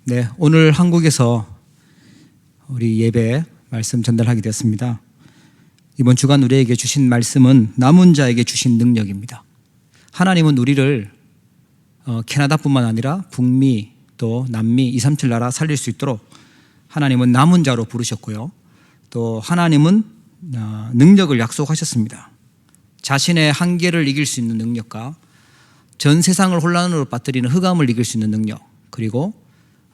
네, 오늘 한국에서 우리 예배 말씀 전달하게 되었습니다. 이번 주간 우리에게 주신 말씀은 남은 자에게 주신 능력입니다. 하나님은 우리를 캐나다뿐만 아니라 북미 또 남미 237 나라 살릴 수 있도록 하나님은 남은 자로 부르셨고요. 또 하나님은 능력을 약속하셨습니다. 자신의 한계를 이길 수 있는 능력과 전 세상을 혼란으로 빠뜨리는 흑암을 이길 수 있는 능력, 그리고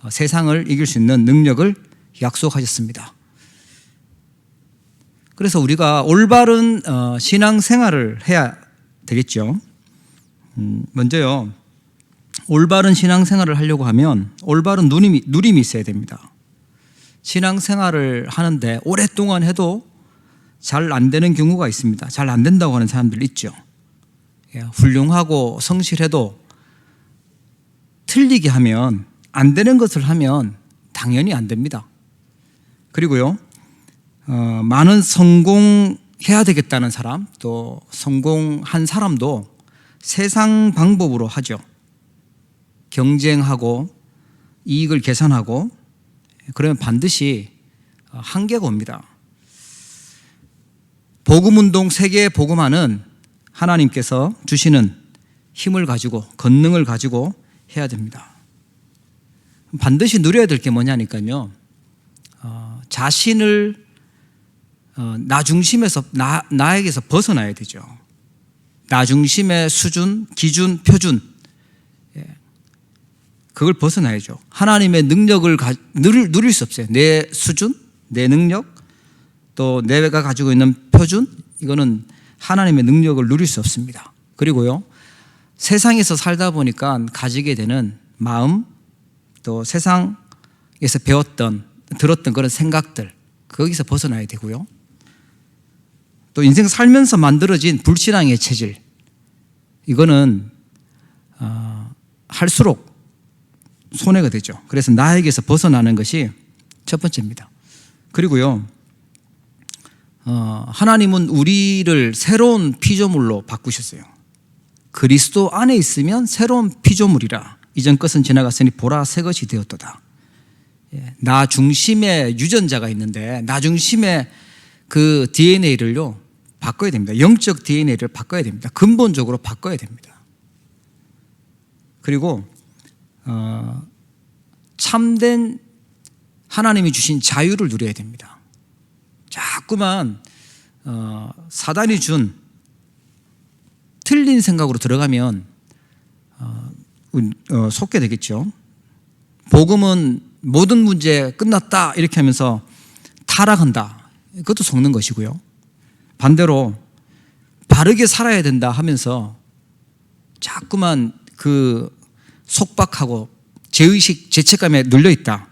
세상을 이길 수 있는 능력을 약속하셨습니다. 그래서 우리가 올바른 신앙생활을 해야 되겠죠. 먼저요, 올바른 신앙생활을 하려고 하면 올바른 누림이 있어야 됩니다. 신앙생활을 하는데 오랫동안 해도 잘 안 되는 경우가 있습니다. 잘 안 된다고 하는 사람들 있죠. 훌륭하고 성실해도 틀리게 하면, 안 되는 것을 하면 당연히 안 됩니다. 그리고요, 많은 성공해야 되겠다는 사람, 또 성공한 사람도 세상 방법으로 하죠. 경쟁하고 이익을 계산하고, 그러면 반드시 한계가 옵니다. 복음운동 세계 복음화는 하나님께서 주시는 힘을 가지고, 권능을 가지고 해야 됩니다. 반드시 누려야 될 게 뭐냐니까요, 자신을 나 중심에서 나에게서 벗어나야 되죠. 나 중심의 수준, 기준, 표준, 그걸 벗어나야죠. 하나님의 능력을 누릴 수 없어요. 내 수준, 내 능력, 또 내가 가지고 있는 표준, 이거는 하나님의 능력을 누릴 수 없습니다. 그리고요, 세상에서 살다 보니까 가지게 되는 마음, 또 세상에서 들었던 그런 생각들, 거기서 벗어나야 되고요. 또 인생 살면서 만들어진 불신앙의 체질, 이거는 할수록 손해가 되죠. 그래서 나에게서 벗어나는 것이 첫 번째입니다. 그리고요, 하나님은 우리를 새로운 피조물로 바꾸셨어요. 그리스도 안에 있으면 새로운 피조물이라. 이전 것은 지나갔으니 보라 새 것이 되었도다. 나 중심의 유전자가 있는데, 나 중심의 그 DNA를요 바꿔야 됩니다. 영적 DNA를 바꿔야 됩니다. 근본적으로 바꿔야 됩니다. 그리고 참된 하나님이 주신 자유를 누려야 됩니다. 자꾸만 사단이 준 틀린 생각으로 들어가면 속게 되겠죠. 복음은 모든 문제 끝났다 이렇게 하면서 타락한다, 그것도 속는 것이고요. 반대로 바르게 살아야 된다 하면서 자꾸만 그 속박하고 죄의식, 죄책감에 눌려있다,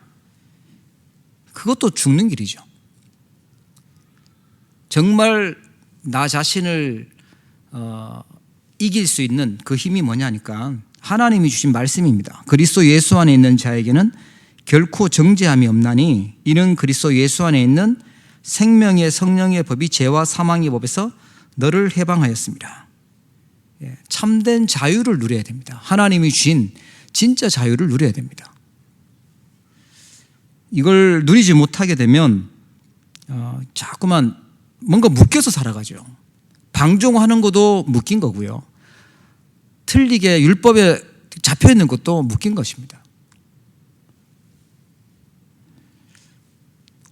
그것도 죽는 길이죠. 정말 나 자신을 이길 수 있는 그 힘이 뭐냐니까 하나님이 주신 말씀입니다. 그리스도 예수 안에 있는 자에게는 결코 정죄함이 없나니 이는 그리스도 예수 안에 있는 생명의 성령의 법이 죄와 사망의 법에서 너를 해방하였습니다. 참된 자유를 누려야 됩니다. 하나님이 주신 진짜 자유를 누려야 됩니다. 이걸 누리지 못하게 되면 자꾸만 뭔가 묶여서 살아가죠. 방종하는 것도 묶인 거고요, 틀리게 율법에 잡혀있는 것도 묶인 것입니다.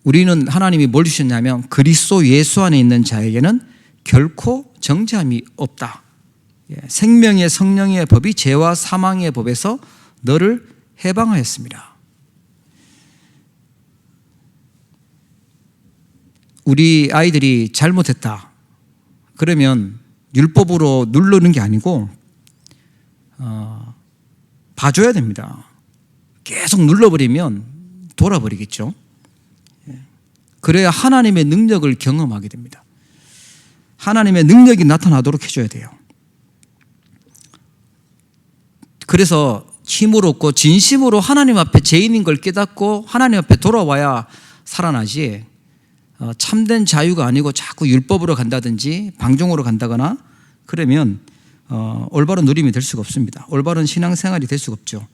우리는 하나님이 뭘 주셨냐면 그리스도 예수 안에 있는 자에게는 결코 정죄함이 없다. 생명의 성령의 법이 죄와 사망의 법에서 너를 해방하였습니다. 우리 아이들이 잘못했다 그러면 율법으로 누르는 게 아니고 봐줘야 됩니다. 계속 눌러버리면 돌아버리겠죠. 그래야 하나님의 능력을 경험하게 됩니다. 하나님의 능력이 나타나도록 해줘야 돼요. 그래서 힘을 얻고 진심으로 하나님 앞에 죄인인 걸 깨닫고 하나님 앞에 돌아와야 살아나지, 참된 자유가 아니고 자꾸 율법으로 간다든지 방종으로 간다거나 그러면 올바른 누림이 될 수가 없습니다. 올바른 신앙생활이 될 수가 없죠.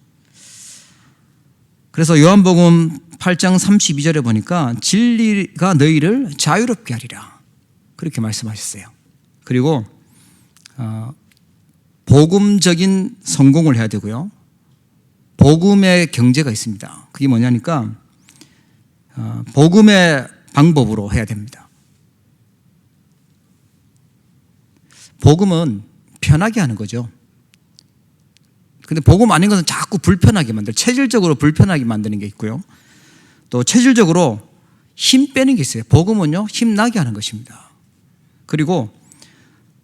그래서 요한복음 8장 32절에 보니까 진리가 너희를 자유롭게 하리라 그렇게 말씀하셨어요. 그리고 복음적인 성공을 해야 되고요. 복음의 경제가 있습니다. 그게 뭐냐니까 복음의 방법으로 해야 됩니다. 복음은 편하게 하는 거죠. 근데 복음 아닌 것은 자꾸 불편하게 만들어요. 체질적으로 불편하게 만드는 게 있고요. 또 체질적으로 힘 빼는 게 있어요. 복음은요, 힘나게 하는 것입니다. 그리고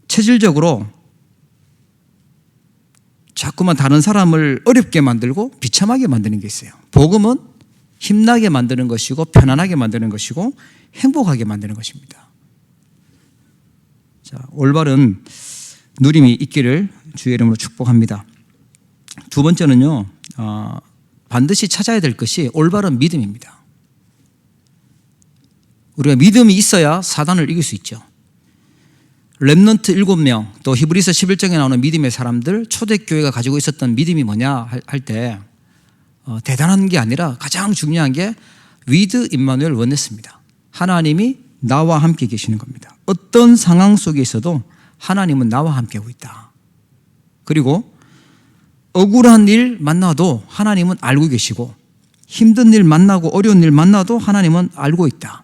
체질적으로 자꾸만 다른 사람을 어렵게 만들고 비참하게 만드는 게 있어요. 복음은 힘나게 만드는 것이고 편안하게 만드는 것이고 행복하게 만드는 것입니다. 자, 올바른 누림이 있기를 주의 이름으로 축복합니다. 두 번째는요, 반드시 찾아야 될 것이 올바른 믿음입니다. 우리가 믿음이 있어야 사단을 이길 수 있죠. 렘넌트 7명, 또 히브리서 11장에 나오는 믿음의 사람들, 초대교회가 가지고 있었던 믿음이 뭐냐 할 때 대단한 게 아니라 가장 중요한 게 with 임마누엘 원했습니다. 하나님이 나와 함께 계시는 겁니다. 어떤 상황 속에 있어도 하나님은 나와 함께 하고 있다. 그리고 억울한 일 만나도 하나님은 알고 계시고 힘든 일 만나고 어려운 일 만나도 하나님은 알고 있다.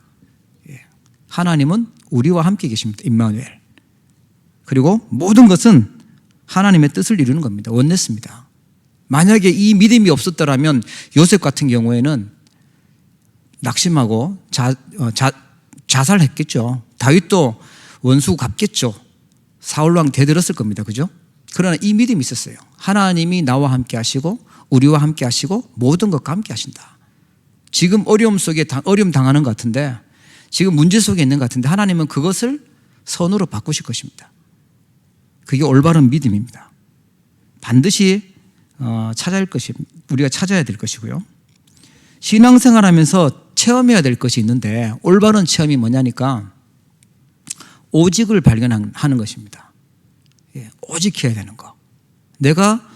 하나님은 우리와 함께 계십니다. 임마누엘. 그리고 모든 것은 하나님의 뜻을 이루는 겁니다. 원했습니다. 만약에 이 믿음이 없었더라면 요셉 같은 경우에는 낙심하고 자살했겠죠. 다윗도 원수 갚겠죠. 사울왕 대들었을 겁니다. 그죠? 그러나 이 믿음이 있었어요. 하나님이 나와 함께 하시고 우리와 함께 하시고 모든 것과 함께 하신다. 지금 어려움 속에 어려움 당하는 것 같은데 지금 문제 속에 있는 것 같은데 하나님은 그것을 선으로 바꾸실 것입니다. 그게 올바른 믿음입니다. 반드시 찾아야 할 것이 우리가 찾아야 될 것이고요. 신앙생활하면서 체험해야 될 것이 있는데 올바른 체험이 뭐냐니까 오직을 발견하는 것입니다. 오직 해야 되는 거. 내가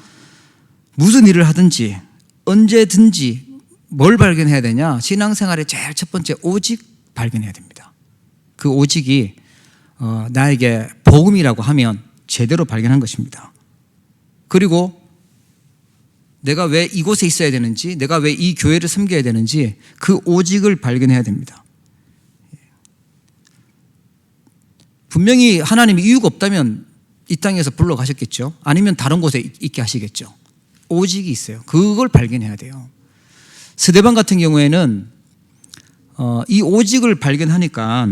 무슨 일을 하든지 언제든지 뭘 발견해야 되냐? 신앙생활의 제일 첫 번째 오직 발견해야 됩니다. 그 오직이 나에게 복음이라고 하면 제대로 발견한 것입니다. 그리고 내가 왜 이곳에 있어야 되는지, 내가 왜 이 교회를 섬겨야 되는지 그 오직을 발견해야 됩니다. 분명히 하나님이 이유가 없다면 이 땅에서 불러가셨겠죠. 아니면 다른 곳에 있게 하시겠죠. 오직이 있어요. 그걸 발견해야 돼요. 스데반 같은 경우에는 이 오직을 발견하니까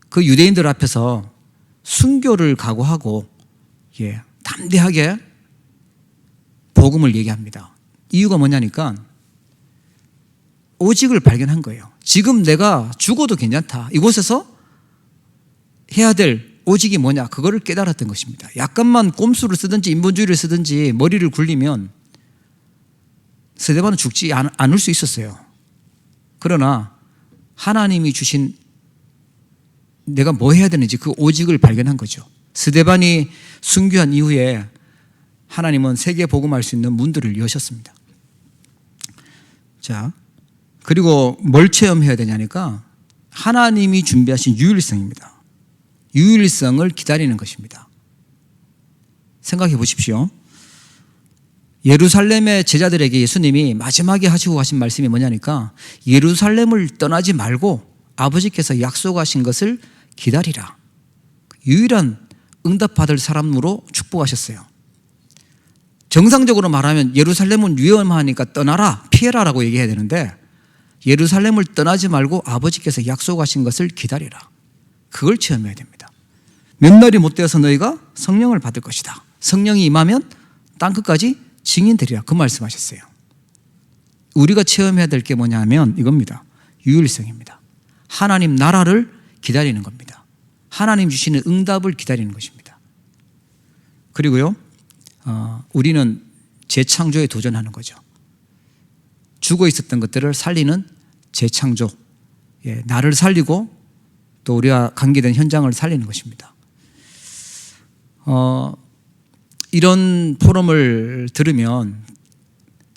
그 유대인들 앞에서 순교를 각오하고 담대하게 복음을 얘기합니다. 이유가 뭐냐니까 오직을 발견한 거예요. 지금 내가 죽어도 괜찮다. 이곳에서 해야 될 오직이 뭐냐? 그거를 깨달았던 것입니다. 약간만 꼼수를 쓰든지 인본주의를 쓰든지 머리를 굴리면 스데반은 죽지 않을 수 있었어요. 그러나 하나님이 주신 내가 뭐 해야 되는지 그 오직을 발견한 거죠. 스데반이 순교한 이후에 하나님은 세계 복음할 수 있는 문들을 여셨습니다. 자, 그리고 뭘 체험해야 되냐니까 하나님이 준비하신 유일성입니다. 유일성을 기다리는 것입니다. 생각해 보십시오. 예루살렘의 제자들에게 예수님이 마지막에 하시고 가신 말씀이 뭐냐니까 예루살렘을 떠나지 말고 아버지께서 약속하신 것을 기다리라. 유일한 응답받을 사람으로 축복하셨어요. 정상적으로 말하면 예루살렘은 위험하니까 떠나라, 피해라라고 얘기해야 되는데 예루살렘을 떠나지 말고 아버지께서 약속하신 것을 기다리라. 그걸 체험해야 됩니다. 몇 날이 못 되어서 너희가 성령을 받을 것이다. 성령이 임하면 땅끝까지 증인되리라. 그 말씀하셨어요. 우리가 체험해야 될 게 뭐냐면 이겁니다. 유일성입니다. 하나님 나라를 기다리는 겁니다. 하나님 주시는 응답을 기다리는 것입니다. 그리고요, 우리는 재창조에 도전하는 거죠. 죽어 있었던 것들을 살리는 재창조. 나를 살리고 또 우리가 관계된 현장을 살리는 것입니다. 이런 포럼을 들으면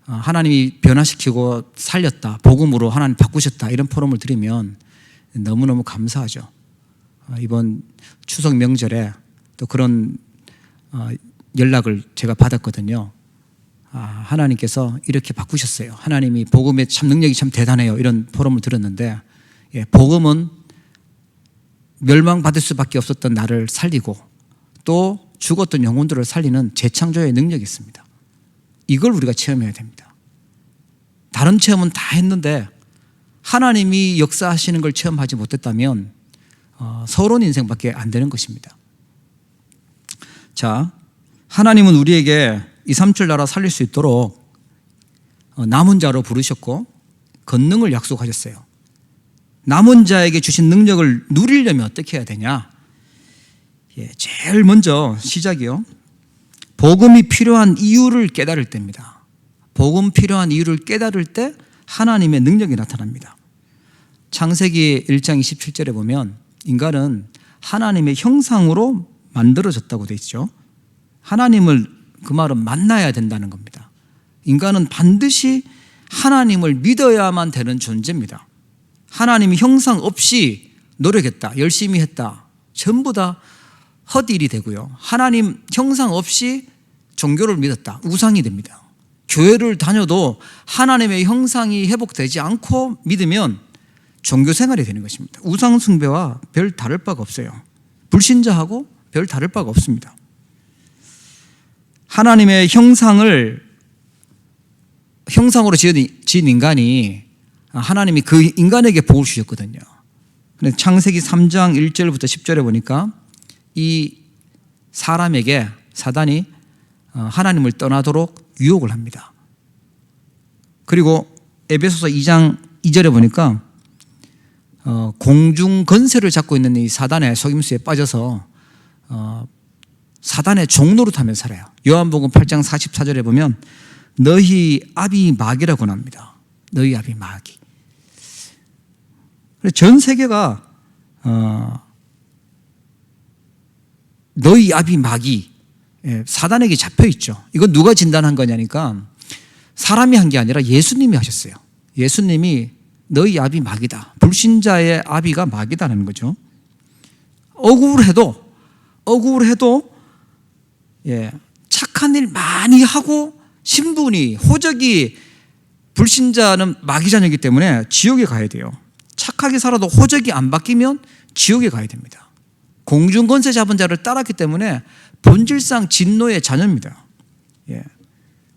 하나님이 변화시키고 살렸다, 복음으로 하나님 바꾸셨다, 이런 포럼을 들으면 너무너무 감사하죠. 이번 추석 명절에 또 그런 연락을 제가 받았거든요. 하나님께서 이렇게 바꾸셨어요. 하나님이 복음의 참 능력이 참 대단해요. 이런 포럼을 들었는데, 복음은 멸망받을 수밖에 없었던 나를 살리고 또 죽었던 영혼들을 살리는 재창조의 능력이 있습니다. 이걸 우리가 체험해야 됩니다. 다른 체험은 다 했는데 하나님이 역사하시는 걸 체험하지 못했다면 서러운 인생밖에 안 되는 것입니다. 자, 하나님은 우리에게 2, 3절 나라 살릴 수 있도록 남은 자로 부르셨고 권능을 약속하셨어요. 남은 자에게 주신 능력을 누리려면 어떻게 해야 되냐? 제일 먼저 시작이요. 복음이 필요한 이유를 깨달을 때입니다. 복음 필요한 이유를 깨달을 때 하나님의 능력이 나타납니다. 창세기 1장 27절에 보면 인간은 하나님의 형상으로 만들어졌다고 되어 있죠. 하나님을, 그 말은 만나야 된다는 겁니다. 인간은 반드시 하나님을 믿어야만 되는 존재입니다. 하나님이 형상 없이 노력했다, 열심히 했다, 전부 다 헛일이 되고요. 하나님 형상 없이 종교를 믿었다, 우상이 됩니다. 교회를 다녀도 하나님의 형상이 회복되지 않고 믿으면 종교 생활이 되는 것입니다. 우상 숭배와 별 다를 바가 없어요. 불신자하고 별 다를 바가 없습니다. 하나님의 형상으로 지은 인간이 하나님이 그 인간에게 복을 주셨거든요. 창세기 3장 1절부터 10절에 보니까 이 사람에게 사단이 하나님을 떠나도록 유혹을 합니다. 그리고 에베소서 2장 2절에 보니까 공중 권세를 잡고 있는 이 사단의 속임수에 빠져서 사단의 종노릇하며 살아요. 요한복음 8장 44절에 보면 너희 아비 마귀라고 합니다. 너희 아비 마귀. 전 세계가 너희 아비 마귀, 사단에게 잡혀 있죠. 이건 누가 진단한 거냐니까 사람이 한 게 아니라 예수님이 하셨어요. 예수님이 너희 아비 마귀다, 불신자의 아비가 마귀다라는 거죠. 억울해도 착한 일 많이 하고 신분이, 호적이, 불신자는 마귀 자녀이기 때문에 지옥에 가야 돼요. 착하게 살아도 호적이 안 바뀌면 지옥에 가야 됩니다. 공중권세 잡은 자를 따랐기 때문에 본질상 진노의 자녀입니다.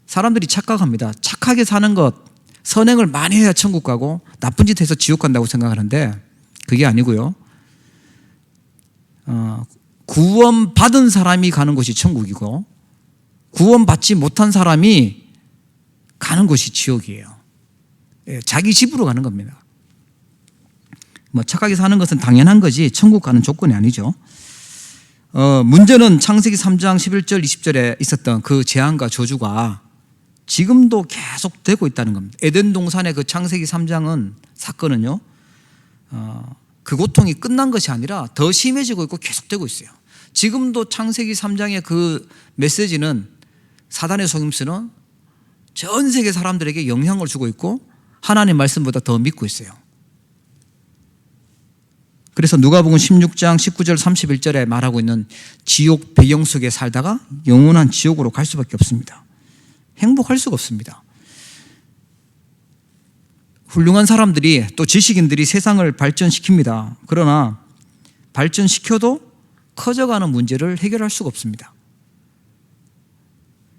사람들이 착각합니다. 착하게 사는 것, 선행을 많이 해야 천국 가고 나쁜 짓 해서 지옥 간다고 생각하는데 그게 아니고요. 구원받은 사람이 가는 곳이 천국이고 구원받지 못한 사람이 가는 곳이 지옥이에요. 자기 집으로 가는 겁니다. 착하게 사는 것은 당연한 거지 천국 가는 조건이 아니죠. 문제는 창세기 3장 11절 20절에 있었던 그 재앙과 저주가 지금도 계속 되고 있다는 겁니다. 에덴 동산의 그 창세기 3장은 사건은요, 그 고통이 끝난 것이 아니라 더 심해지고 있고 계속되고 있어요. 지금도 창세기 3장의 그 메시지는, 사단의 속임수는 전 세계 사람들에게 영향을 주고 있고 하나님의 말씀보다 더 믿고 있어요. 그래서 누가복음 16장 19절 31절에 말하고 있는 지옥 배경 속에 살다가 영원한 지옥으로 갈 수밖에 없습니다. 행복할 수가 없습니다. 훌륭한 사람들이, 또 지식인들이 세상을 발전시킵니다. 그러나 발전시켜도 커져가는 문제를 해결할 수가 없습니다.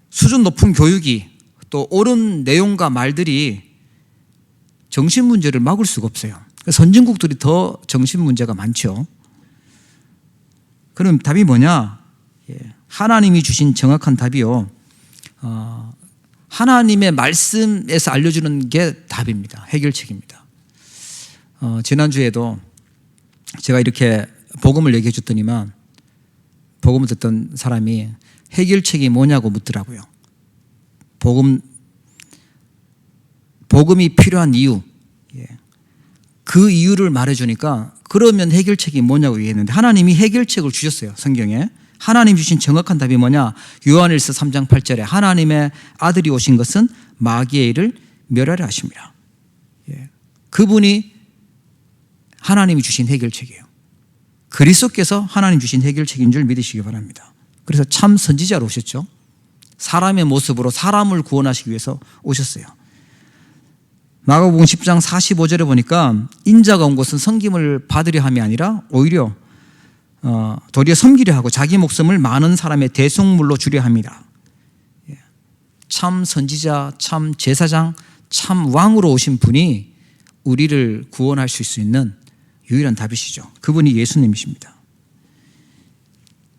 수준 높은 교육이, 또 옳은 내용과 말들이 정신 문제를 막을 수가 없어요. 선진국들이 더 정신 문제가 많죠. 그럼 답이 뭐냐? 하나님이 주신 정확한 답이요, 하나님의 말씀에서 알려주는 게 답입니다. 해결책입니다. 지난주에도 제가 이렇게 복음을 얘기해 줬더니만 복음을 듣던 사람이 해결책이 뭐냐고 묻더라고요. 복음이 필요한 이유, 그 이유를 말해주니까 그러면 해결책이 뭐냐고 얘기했는데 하나님이 해결책을 주셨어요. 성경에 하나님 주신 정확한 답이 뭐냐? 요한일서 3장 8절에 하나님의 아들이 오신 것은 마귀의 일을 멸하려 하십니다. 그분이 하나님이 주신 해결책이에요. 그리스도께서 하나님 주신 해결책인 줄 믿으시기 바랍니다. 그래서 참 선지자로 오셨죠. 사람의 모습으로 사람을 구원하시기 위해서 오셨어요. 마가복음 10장 45절에 보니까 인자가 온 것은 섬김을 받으려 함이 아니라 오히려 도리어 섬기려 하고 자기 목숨을 많은 사람의 대속물로 주려 합니다. 참 선지자, 참 제사장, 참 왕으로 오신 분이 우리를 구원할 수 있는 유일한 답이시죠. 그분이 예수님이십니다.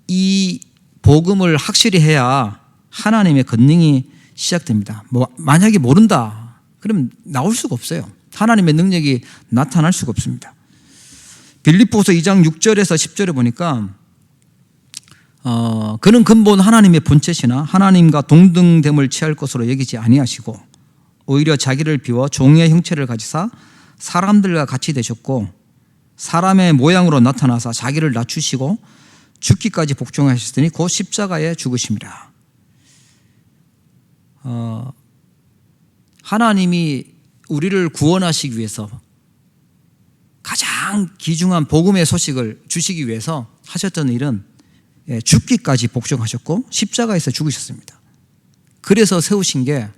이 복음을 확실히 해야 하나님의 권능이 시작됩니다. 만약에 모른다, 그러면 나올 수가 없어요. 하나님의 능력이 나타날 수가 없습니다. 빌립보서 2장 6절에서 10절에 보니까 그는 근본 하나님의 본체시나 하나님과 동등됨을 취할 것으로 여기지 아니하시고 오히려 자기를 비워 종의 형체를 가지사 사람들과 같이 되셨고 사람의 모양으로 나타나사 자기를 낮추시고 죽기까지 복종하셨으니 곧 십자가에 죽으심이라. 하나님이 우리를 구원하시기 위해서 가장 귀중한 복음의 소식을 주시기 위해서 하셨던 일은 죽기까지 복종하셨고 십자가에서 죽으셨습니다. 그래서 세우신 게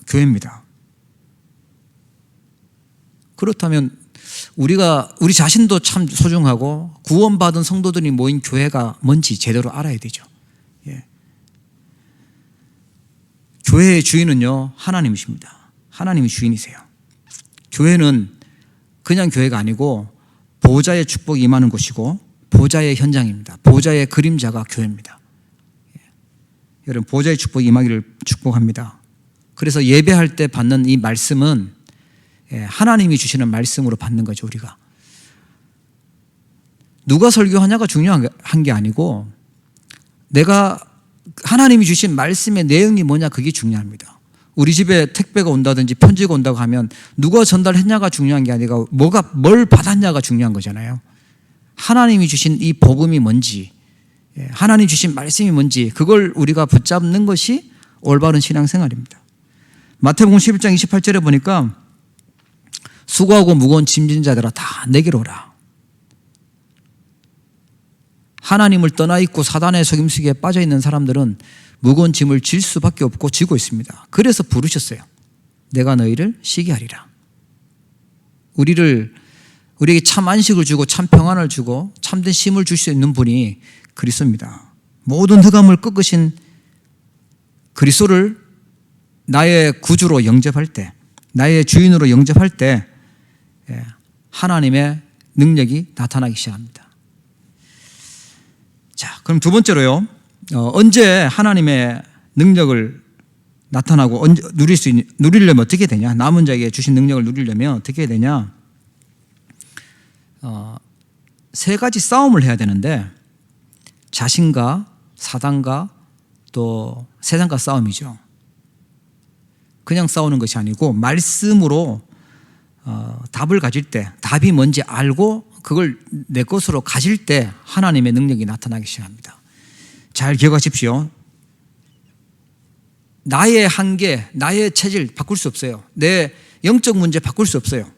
교회입니다. 그렇다면 우리 자신도 참 소중하고 구원받은 성도들이 모인 교회가 뭔지 제대로 알아야 되죠. 교회의 주인은요, 하나님이십니다. 하나님이 주인이세요. 교회는 그냥 교회가 아니고 보좌의 축복이 임하는 곳이고 보좌의 현장입니다. 보좌의 그림자가 교회입니다. 여러분, 보좌의 축복이 임하기를 축복합니다. 그래서 예배할 때 받는 이 말씀은 하나님이 주시는 말씀으로 받는 거죠. 우리가 누가 설교하냐가 중요한 게 아니고 내가 하나님이 주신 말씀의 내용이 뭐냐, 그게 중요합니다. 우리 집에 택배가 온다든지 편지가 온다고 하면 누가 전달했냐가 중요한 게 아니라 뭘 받았냐가 중요한 거잖아요. 하나님이 주신 이 복음이 뭔지, 하나님 주신 말씀이 뭔지, 그걸 우리가 붙잡는 것이 올바른 신앙생활입니다. 마태복음 11장 28절에 보니까 수고하고 무거운 짐진 자들아 다 내게로 오라. 하나님을 떠나 있고 사단의 속임수기에 빠져 있는 사람들은 무거운 짐을 질 수밖에 없고 지고 있습니다. 그래서 부르셨어요. 내가 너희를 쉬게 하리라. 우리에게 참 안식을 주고 참 평안을 주고 참된 쉼을 줄 수 있는 분이 그리스도입니다. 모든 흑암을 꺾으신 그리스도를 나의 구주로 영접할 때, 나의 주인으로 영접할 때 하나님의 능력이 나타나기 시작합니다. 자, 그럼 두 번째로요. 언제 하나님의 능력을 나타나고 언제 누리려면 어떻게 되냐? 남은 자에게 주신 능력을 누리려면 어떻게 해야 되냐? 세 가지 싸움을 해야 되는데 자신과 사단과 또 세상과 싸움이죠. 그냥 싸우는 것이 아니고 말씀으로 답을 가질 때, 답이 뭔지 알고 그걸 내 것으로 가질 때 하나님의 능력이 나타나기 시작합니다. 잘 기억하십시오. 나의 한계, 나의 체질 바꿀 수 없어요. 내 영적 문제 바꿀 수 없어요.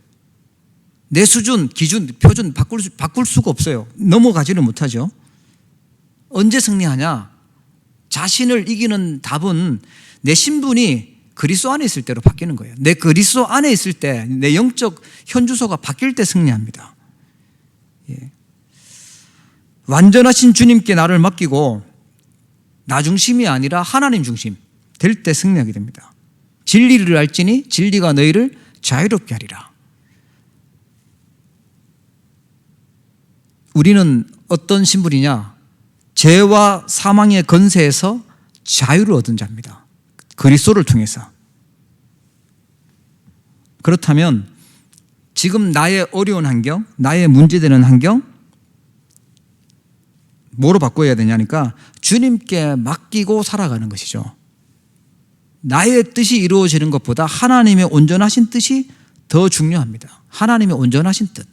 내 수준, 기준, 표준 바꿀 수가 없어요. 넘어가지는 못하죠. 언제 승리하냐? 자신을 이기는 답은 내 신분이 그리스도 안에 있을 때로 바뀌는 거예요. 내 그리스도 안에 있을 때, 내 영적 현주소가 바뀔 때 승리합니다. 완전하신 주님께 나를 맡기고 나 중심이 아니라 하나님 중심 될 때 승리하게 됩니다. 진리를 알지니 진리가 너희를 자유롭게 하리라. 우리는 어떤 신분이냐? 죄와 사망의 권세에서 자유를 얻은 자입니다. 그리스도를 통해서. 그렇다면 지금 나의 어려운 환경, 나의 문제되는 환경 뭐로 바꿔야 되냐니까 주님께 맡기고 살아가는 것이죠. 나의 뜻이 이루어지는 것보다 하나님의 온전하신 뜻이 더 중요합니다. 하나님의 온전하신 뜻.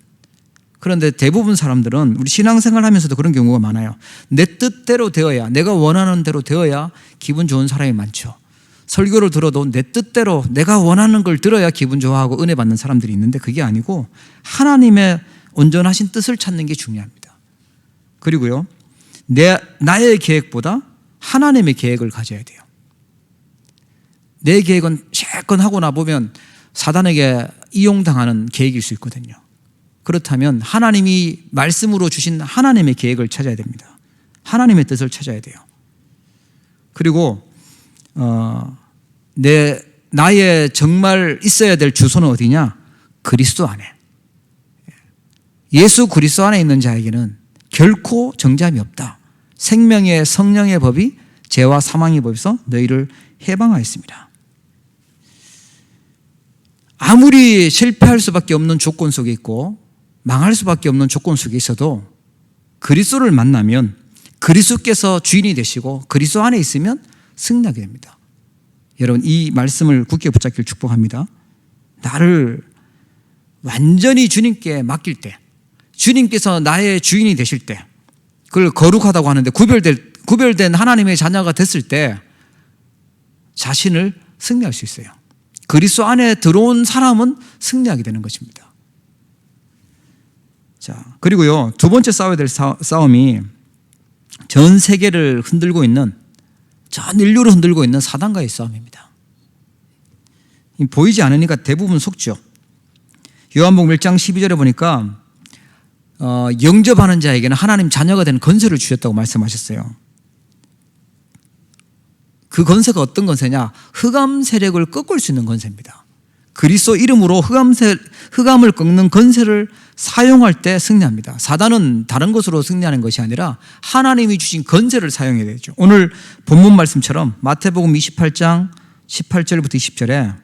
그런데 대부분 사람들은 우리 신앙생활 하면서도 그런 경우가 많아요. 내 뜻대로 되어야, 내가 원하는 대로 되어야 기분 좋은 사람이 많죠. 설교를 들어도 내 뜻대로 내가 원하는 걸 들어야 기분 좋아하고 은혜 받는 사람들이 있는데 그게 아니고 하나님의 온전하신 뜻을 찾는 게 중요합니다. 그리고요, 나의 계획보다 하나님의 계획을 가져야 돼요. 내 계획은 실컷 하고 나보면 사단에게 이용당하는 계획일 수 있거든요. 그렇다면 하나님이 말씀으로 주신 하나님의 계획을 찾아야 됩니다. 하나님의 뜻을 찾아야 돼요. 그리고 나의 정말 있어야 될 주소는 어디냐? 그리스도 안에. 예수 그리스도 안에 있는 자에게는 결코 정죄함이 없다. 생명의 성령의 법이 죄와 사망의 법에서 너희를 해방하였습니다. 아무리 실패할 수밖에 없는 조건 속에 있고 망할 수밖에 없는 조건 속에 있어도 그리스도를 만나면 그리스도께서 주인이 되시고 그리스도 안에 있으면 승리하게 됩니다. 여러분, 이 말씀을 굳게 붙잡기를 축복합니다. 나를 완전히 주님께 맡길 때, 주님께서 나의 주인이 되실 때, 그걸 거룩하다고 하는데 구별된 하나님의 자녀가 됐을 때 자신을 승리할 수 있어요. 그리스도 안에 들어온 사람은 승리하게 되는 것입니다. 자, 그리고요, 두 번째 싸워야 될 싸움이 전 세계를 흔들고 있는, 전 인류를 흔들고 있는 사단과의 싸움입니다. 보이지 않으니까 대부분 속죠. 요한복음 1장 12절에 보니까 영접하는 자에게는 하나님 자녀가 되는 권세를 주셨다고 말씀하셨어요. 그 권세가 어떤 권세냐? 흑암 세력을 꺾을 수 있는 권세입니다. 그리스도 이름으로 흑암을 꺾는 권세를 사용할 때 승리합니다. 사단은 다른 것으로 승리하는 것이 아니라 하나님이 주신 권세를 사용해야 되죠. 오늘 본문 말씀처럼 마태복음 28장 18절부터 20절에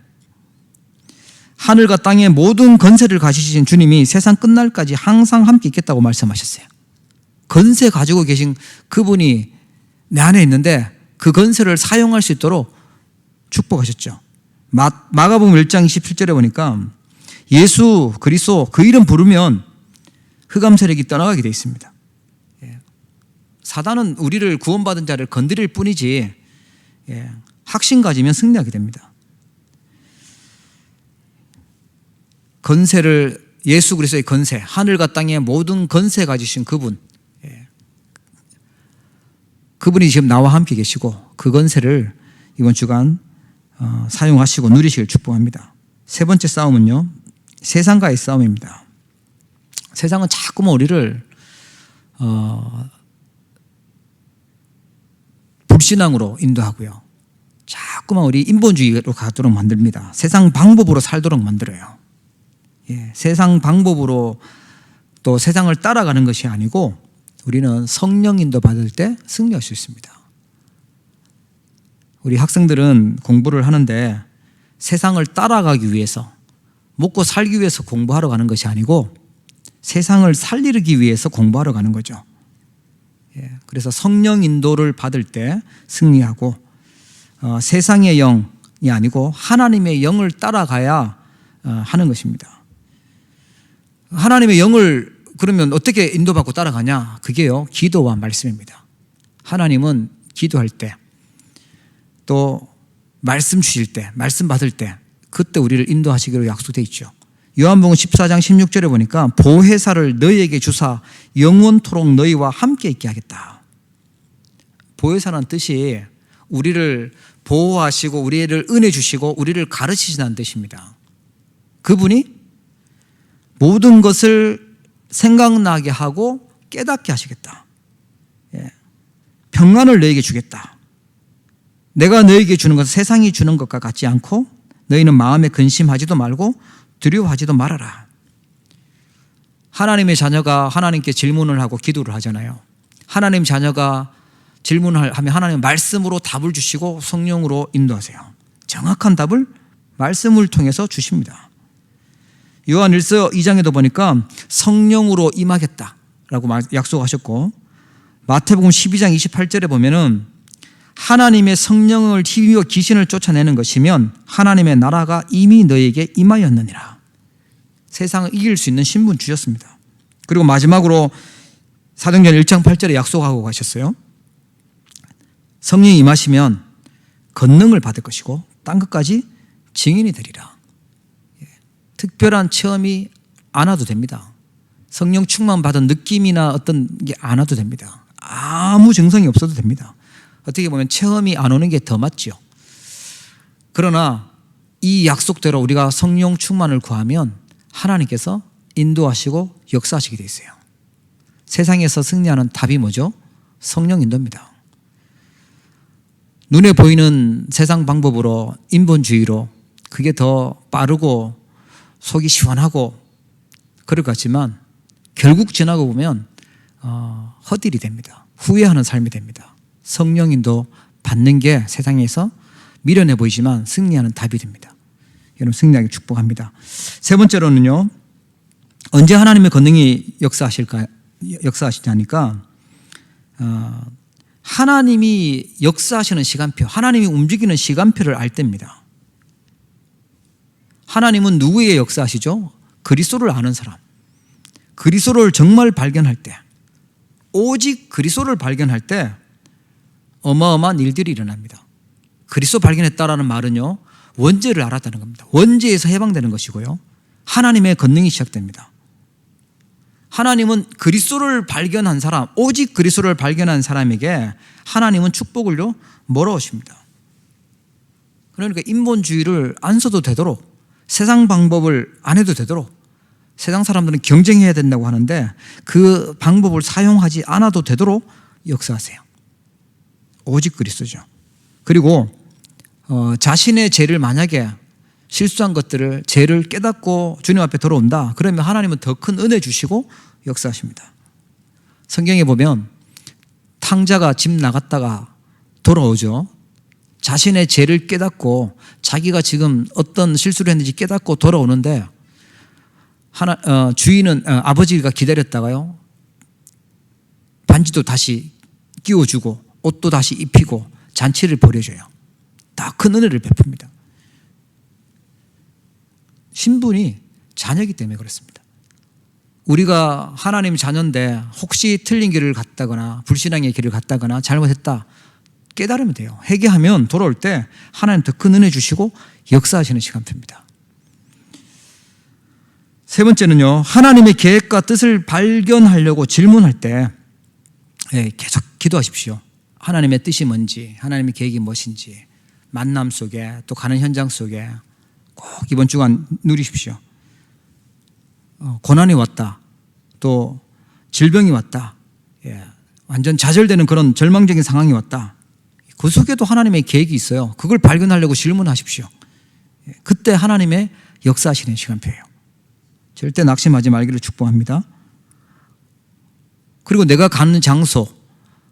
하늘과 땅의 모든 권세를 가지신 주님이 세상 끝날까지 항상 함께 있겠다고 말씀하셨어요. 권세 가지고 계신 그분이 내 안에 있는데 그 권세를 사용할 수 있도록 축복하셨죠. 마가복음 1장 27절에 보니까 예수 그리스도 그 이름 부르면 흑암 세력이 떠나가게 되어 있습니다. 사단은 우리를 구원받은 자를 건드릴 뿐이지 확신 가지면 승리하게 됩니다. 권세를, 예수 그리스도의 권세, 하늘과 땅의 모든 권세 가지신 그분, 그분이 지금 나와 함께 계시고 그 권세를 이번 주간 사용하시고 누리시길 축복합니다. 세 번째 싸움은요, 세상과의 싸움입니다. 세상은 자꾸만 우리를 불신앙으로 인도하고요, 자꾸만 우리 인본주의로 가도록 만듭니다. 세상 방법으로 살도록 만들어요. 세상 방법으로 또 세상을 따라가는 것이 아니고 우리는 성령 인도 받을 때 승리할 수 있습니다. 우리 학생들은 공부를 하는데 세상을 따라가기 위해서, 먹고 살기 위해서 공부하러 가는 것이 아니고 세상을 살리기 위해서 공부하러 가는 거죠. 그래서 성령 인도를 받을 때 승리하고 세상의 영이 아니고 하나님의 영을 따라가야 하는 것입니다. 하나님의 영을 그러면 어떻게 인도받고 따라가냐? 그게요, 기도와 말씀입니다. 하나님은 기도할 때, 또 말씀 주실 때, 말씀 받을 때, 그때 우리를 인도하시기로 약속되어 있죠. 요한복음 14장 16절에 보니까 보혜사를 너희에게 주사 영원토록 너희와 함께 있게 하겠다. 보혜사라는 뜻이 우리를 보호하시고 우리를 은혜 주시고 우리를 가르치시는 뜻입니다. 그분이 모든 것을 생각나게 하고 깨닫게 하시겠다. 평안을 너에게 주겠다. 내가 너에게 주는 것은 세상이 주는 것과 같지 않고 너희는 마음에 근심하지도 말고 두려워하지도 말아라. 하나님의 자녀가 하나님께 질문을 하고 기도를 하잖아요. 하나님 자녀가 질문을 하면 하나님 말씀으로 답을 주시고 성령으로 인도하세요. 정확한 답을 말씀을 통해서 주십니다. 요한 1서 2장에도 보니까 성령으로 임하겠다라고 약속하셨고, 마태복음 12장 28절에 보면은 하나님의 성령을 힘입어 귀신을 쫓아내는 것이면 하나님의 나라가 이미 너에게 임하였느니라. 세상을 이길 수 있는 신분 주셨습니다. 그리고 마지막으로 사도행전 1장 8절에 약속하고 가셨어요. 성령이 임하시면 권능을 받을 것이고 딴 것까지 증인이 되리라. 특별한 체험이 안 와도 됩니다. 성령 충만 받은 느낌이나 어떤 게 안 와도 됩니다. 아무 증상이 없어도 됩니다. 어떻게 보면 체험이 안 오는 게 더 맞죠. 그러나 이 약속대로 우리가 성령 충만을 구하면 하나님께서 인도하시고 역사하시게 되어 있어요. 세상에서 승리하는 답이 뭐죠? 성령 인도입니다. 눈에 보이는 세상 방법으로 인본주의로 그게 더 빠르고 속이 시원하고 그럴 것 같지만 결국 지나고 보면 헛일이 됩니다. 후회하는 삶이 됩니다. 성령 인도 받는 게 세상에서 미련해 보이지만 승리하는 답이 됩니다. 여러분 승리하기 축복합니다. 세 번째로는요. 언제 하나님의 권능이 역사하시냐니까 하나님이 역사하시는 시간표, 하나님이 움직이는 시간표를 알 때입니다. 하나님은 누구의 역사하시죠? 그리스도를 아는 사람. 그리스도를 정말 발견할 때, 오직 그리스도를 발견할 때 어마어마한 일들이 일어납니다. 그리스도 발견했다라는 말은요, 원죄를 알았다는 겁니다. 원죄에서 해방되는 것이고요. 하나님의 권능이 시작됩니다. 하나님은 그리스도를 발견한 사람, 오직 그리스도를 발견한 사람에게 하나님은 축복을요 몰아오십니다. 그러니까 인본주의를 안 써도 되도록, 세상 방법을 안 해도 되도록, 세상 사람들은 경쟁해야 된다고 하는데 그 방법을 사용하지 않아도 되도록 역사하세요. 오직 그리스도죠. 그리고 자신의 죄를 만약에 실수한 것들을 죄를 깨닫고 주님 앞에 돌아온다. 그러면 하나님은 더 큰 은혜 주시고 역사하십니다. 성경에 보면 탕자가 집 나갔다가 돌아오죠. 자신의 죄를 깨닫고 자기가 지금 어떤 실수를 했는지 깨닫고 돌아오는데 주인은 아버지가 기다렸다가요. 반지도 다시 끼워주고 옷도 다시 입히고 잔치를 벌여줘요. 다 큰 은혜를 베풉니다. 신분이 자녀이기 때문에 그렇습니다. 우리가 하나님 자녀인데 혹시 틀린 길을 갔다거나 불신앙의 길을 갔다거나 잘못했다 깨달으면 돼요. 회개하면 돌아올 때 하나님 더 큰 은혜 주시고 역사하시는 시간표입니다. 세 번째는요, 하나님의 계획과 뜻을 발견하려고 질문할 때 계속 기도하십시오. 하나님의 뜻이 뭔지, 하나님의 계획이 무엇인지, 만남 속에 또 가는 현장 속에 꼭 이번 주간 누리십시오. 고난이 왔다, 또 질병이 왔다, 완전 좌절되는 그런 절망적인 상황이 왔다. 그 속에도 하나님의 계획이 있어요. 그걸 발견하려고 질문하십시오. 그때 하나님의 역사하시는 시간표예요. 절대 낙심하지 말기를 축복합니다. 그리고 내가 가는 장소,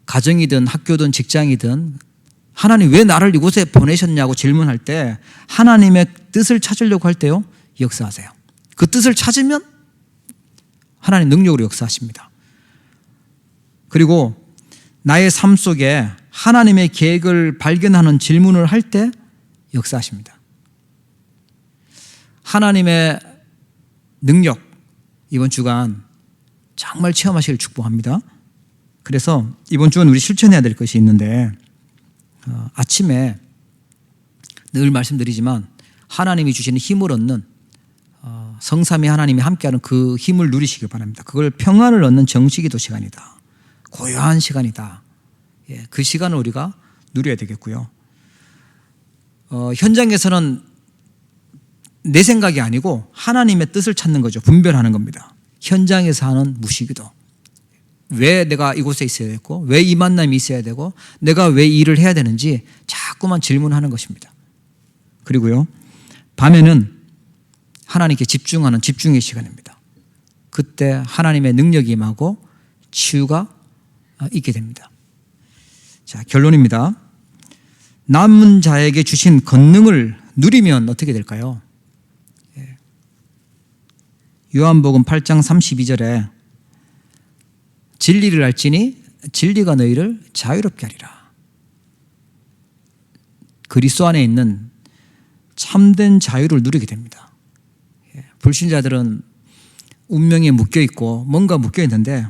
가정이든 학교든 직장이든 하나님 왜 나를 이곳에 보내셨냐고 질문할 때 하나님의 뜻을 찾으려고 할 때요, 역사하세요. 그 뜻을 찾으면 하나님 능력으로 역사하십니다. 그리고 나의 삶 속에 하나님의 계획을 발견하는 질문을 할 때 역사하십니다. 하나님의 능력, 이번 주간 정말 체험하시길 축복합니다. 그래서 이번 주는 우리 실천해야 될 것이 있는데 아침에 늘 말씀드리지만 하나님이 주시는 힘을 얻는 성삼위 하나님이 함께하는 그 힘을 누리시길 바랍니다. 그걸 평안을 얻는 정식기도 시간이다. 고요한 시간이다. 그 시간을 우리가 누려야 되겠고요. 현장에서는 내 생각이 아니고 하나님의 뜻을 찾는 거죠. 분별하는 겁니다. 현장에서 하는 무시기도. 왜 내가 이곳에 있어야 되고, 왜 이 만남이 있어야 되고, 내가 왜 이 일을 해야 되는지 자꾸만 질문하는 것입니다. 그리고요, 밤에는 하나님께 집중하는 집중의 시간입니다. 그때 하나님의 능력이 임하고 치유가 있게 됩니다. 자, 결론입니다. 남은 자에게 주신 권능을 누리면 어떻게 될까요? 요한복음 8장 32절에 진리를 알지니 진리가 너희를 자유롭게 하리라. 그리스도 안에 있는 참된 자유를 누리게 됩니다. 불신자들은 운명에 묶여 있고 뭔가 묶여 있는데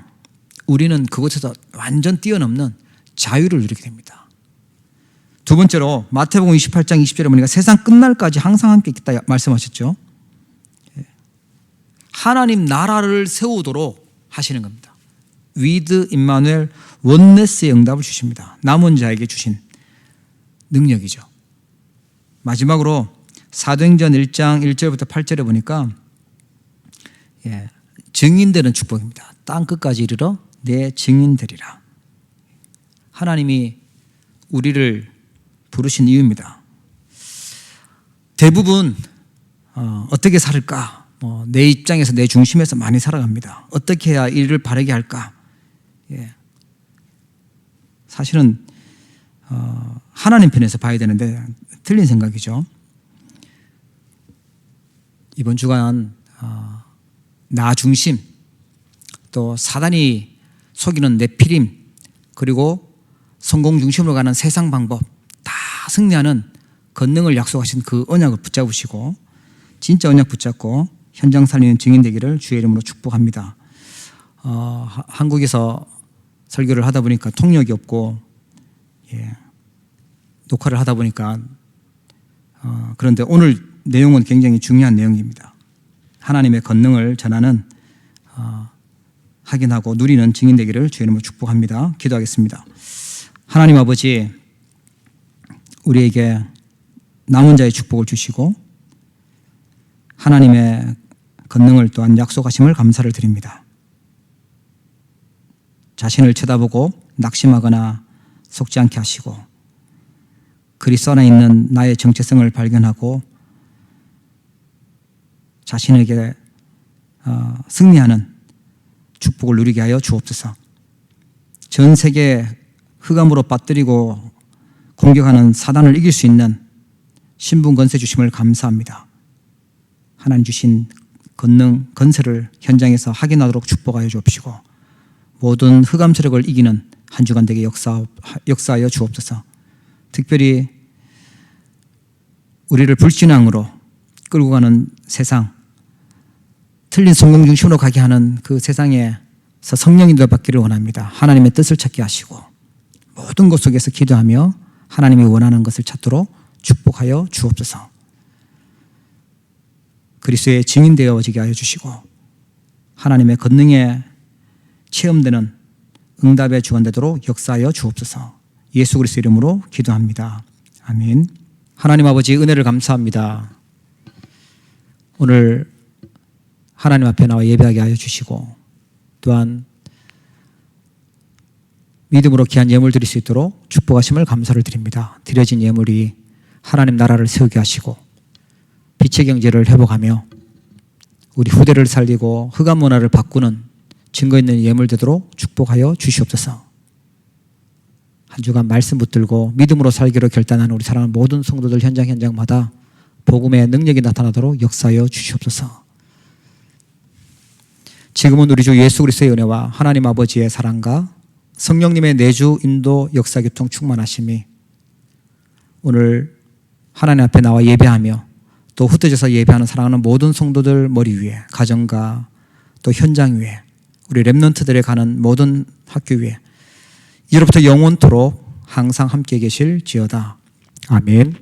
우리는 그곳에서 완전 뛰어넘는 자유를 누리게 됩니다. 두 번째로 마태복음 28장 20절에 보니까 세상 끝날까지 항상 함께 있겠다 말씀하셨죠. 하나님 나라를 세우도록 하시는 겁니다. 위드 임마누엘 원네스의 응답을 주십니다. 남은 자에게 주신 능력이죠. 마지막으로 사도행전 1장 1절부터 8절에 보니까 증인되는 축복입니다. 땅 끝까지 이르러 내 증인되리라. 하나님이 우리를 부르신 이유입니다. 대부분 어떻게 살을까? 내 입장에서 내 중심에서 많이 살아갑니다. 어떻게 해야 일을 바르게 할까? 사실은 하나님 편에서 봐야 되는데 틀린 생각이죠. 이번 주간 나 중심, 또 사단이 속이는 네피림, 그리고 성공 중심으로 가는 세상 방법 다 승리하는 권능을 약속하신 그 언약을 붙잡으시고 진짜 언약 붙잡고 현장 살리는 증인 되기를 주의 이름으로 축복합니다. 한국에서 설교를 하다 보니까 통역이 없고 녹화를 하다 보니까 그런데 오늘 내용은 굉장히 중요한 내용입니다. 하나님의 권능을 전하는 확인하고 누리는 증인 되기를 주의 이름으로 축복합니다. 기도하겠습니다. 하나님 아버지, 우리에게 남은 자의 축복을 주시고 하나님의 권능을 또한 약속하심을 감사를 드립니다. 자신을 쳐다보고 낙심하거나 속지 않게 하시고 그리스도 안에 있는 나의 정체성을 발견하고 자신에게 승리하는 축복을 누리게 하여 주옵소서. 전 세계 흑암으로 빠뜨리고 공격하는 사단을 이길 수 있는 신분 권세 주심을 감사합니다. 하나님 주신 권능, 권세를 현장에서 확인하도록 축복하여 주옵시고 모든 흑암 세력을 이기는 한 주간 되게 역사하여 주옵소서. 특별히 우리를 불신앙으로 끌고 가는 세상, 틀린 성공 중심으로 가게 하는 그 세상에서 성령 인도 받기를 원합니다. 하나님의 뜻을 찾게 하시고 모든 것 속에서 기도하며 하나님이 원하는 것을 찾도록 축복하여 주옵소서. 그리스도의 증인 되어지게 하여 주시고 하나님의 권능에 체험되는 응답에 주관되도록 역사하여 주옵소서. 예수 그리스도 이름으로 기도합니다. 아멘. 하나님 아버지, 은혜를 감사합니다. 오늘 하나님 앞에 나와 예배하게 하여 주시고 또한 믿음으로 귀한 예물 드릴 수 있도록 축복하심을 감사를 드립니다. 드려진 예물이 하나님 나라를 세우게 하시고 빛의 경제를 회복하며 우리 후대를 살리고 흑암 문화를 바꾸는 증거 있는 예물 되도록 축복하여 주시옵소서. 한 주간 말씀 붙들고 믿음으로 살기로 결단하는 우리 사랑하는 모든 성도들 현장마다 복음의 능력이 나타나도록 역사하여 주시옵소서. 지금은 우리 주 예수 그리스도의 은혜와 하나님 아버지의 사랑과 성령님의 내주 인도 역사 교통 충만하심이 오늘 하나님 앞에 나와 예배하며 또 흩어져서 예배하는 사랑하는 모든 성도들 머리 위에, 가정과 또 현장 위에, 우리 렘넌트들에 가는 모든 학교 위에 이제로부터 영원토록 항상 함께 계실지어다. 아멘.